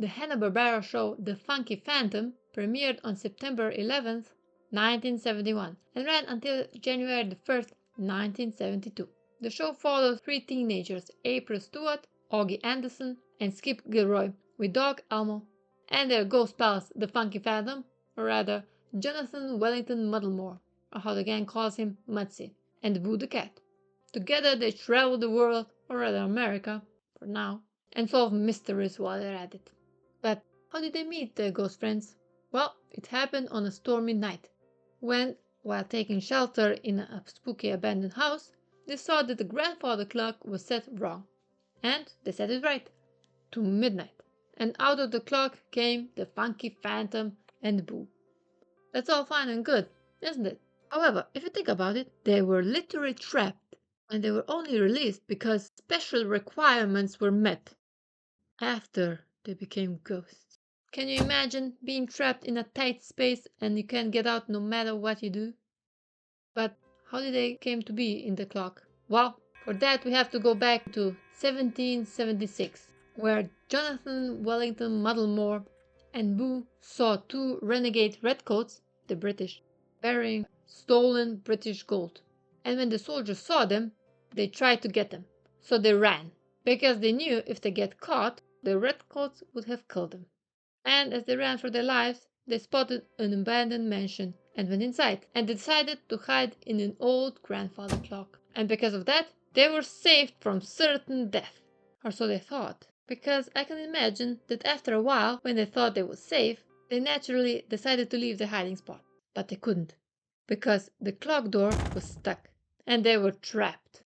The Hanna-Barbera show The Funky Phantom premiered on September 11th, 1971 and ran until January 1st, 1972. The show followed three teenagers, April Stewart, Augie Anderson, and Skip Gilroy, with dog Elmo, and their ghost pals, the Funky Phantom, or rather, Jonathan Wellington Muddlemore, or how the gang calls him, Mudsy, and Boo the cat. Together they travel the world, or rather America, for now, and solve mysteries while they're at it. But how did they meet their ghost friends? Well, it happened on a stormy night, when, while taking shelter in a spooky abandoned house, they saw that the grandfather clock was set wrong. And they set it right, to midnight. And out of the clock came the Funky Phantom and Boo. That's all fine and good, isn't it? However, if you think about it, they were literally trapped, and they were only released because special requirements were met after they became ghosts. Can you imagine being trapped in a tight space and you can't get out no matter what you do? But how did they came to be in the clock? Well, for that we have to go back to 1776, where Jonathan Wellington Muddlemore and Boo saw two renegade redcoats, the British, burying stolen British gold. And when the soldiers saw them, they tried to get them. So they ran, because they knew if they get caught, the redcoats would have killed them. And as they ran for their lives, they spotted an abandoned mansion and went inside and decided to hide in an old grandfather clock. And because of that, they were saved from certain death. Or so they thought. Because I can imagine that after a while, when they thought they were safe, they naturally decided to leave the hiding spot. But they couldn't. Because the clock door was stuck. And they were trapped.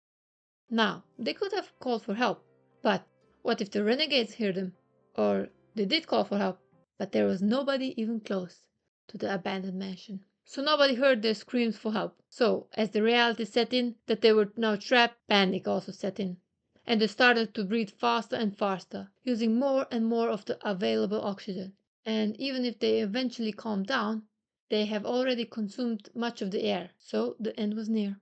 Now, they could have called for help. But what if the renegades heard them? Or they did call for help, but there was nobody even close to the abandoned mansion. So nobody heard their screams for help. So, as the reality set in that they were now trapped, panic also set in. And they started to breathe faster and faster, using more and more of the available oxygen. And even if they eventually calmed down, they have already consumed much of the air, so the end was near.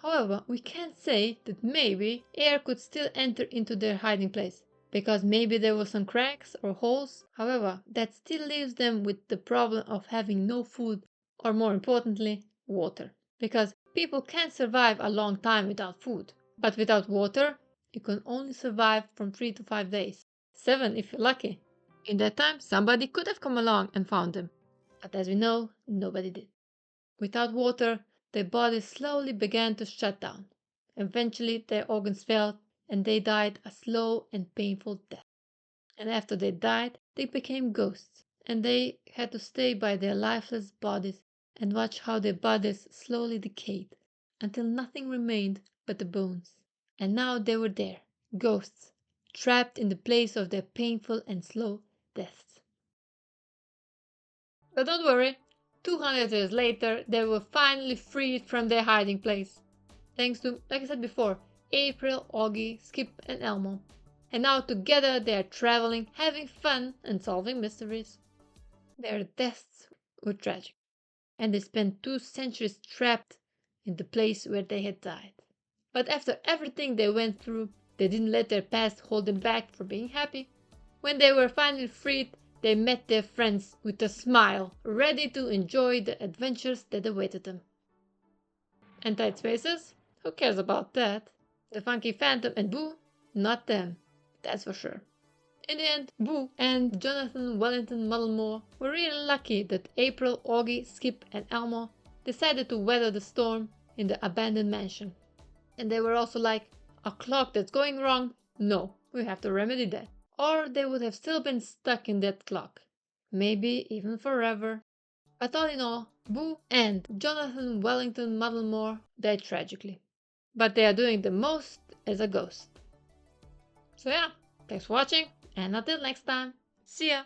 However, we can't say that maybe air could still enter into their hiding place, because maybe there were some cracks or holes. However, that still leaves them with the problem of having no food, or more importantly, water. Because people can survive a long time without food, but without water, you can only survive from 3 to 5 days. 7 if you're lucky. In that time, somebody could have come along and found them. But as we know, nobody did. Without water, their bodies slowly began to shut down. Eventually, their organs failed, and they died a slow and painful death. And after they died, they became ghosts, and they had to stay by their lifeless bodies and watch how their bodies slowly decayed, until nothing remained but the bones. And now they were there, ghosts, trapped in the place of their painful and slow deaths. But don't worry, 200 years later, they were finally freed from their hiding place. Thanks to, like I said before, April, Augie, Skip, and Elmo. And now together they are traveling, having fun, and solving mysteries. Their deaths were tragic, and they spent 2 centuries trapped in the place where they had died. But after everything they went through, they didn't let their past hold them back from being happy. When they were finally freed, they met their friends with a smile, ready to enjoy the adventures that awaited them. And tight spaces? Who cares about that? The Funky Phantom and Boo? Not them, that's for sure. In the end, Boo and Jonathan Wellington Muddlemore were really lucky that April, Augie, Skip, and Elmo decided to weather the storm in the abandoned mansion. And they were also like, a clock that's going wrong? No, we have to remedy that. Or they would have still been stuck in that clock. Maybe even forever. But all in all, Boo and Jonathan Wellington Muddlemore died tragically. But they are doing the most as a ghost. So yeah, thanks for watching, and until next time, see ya!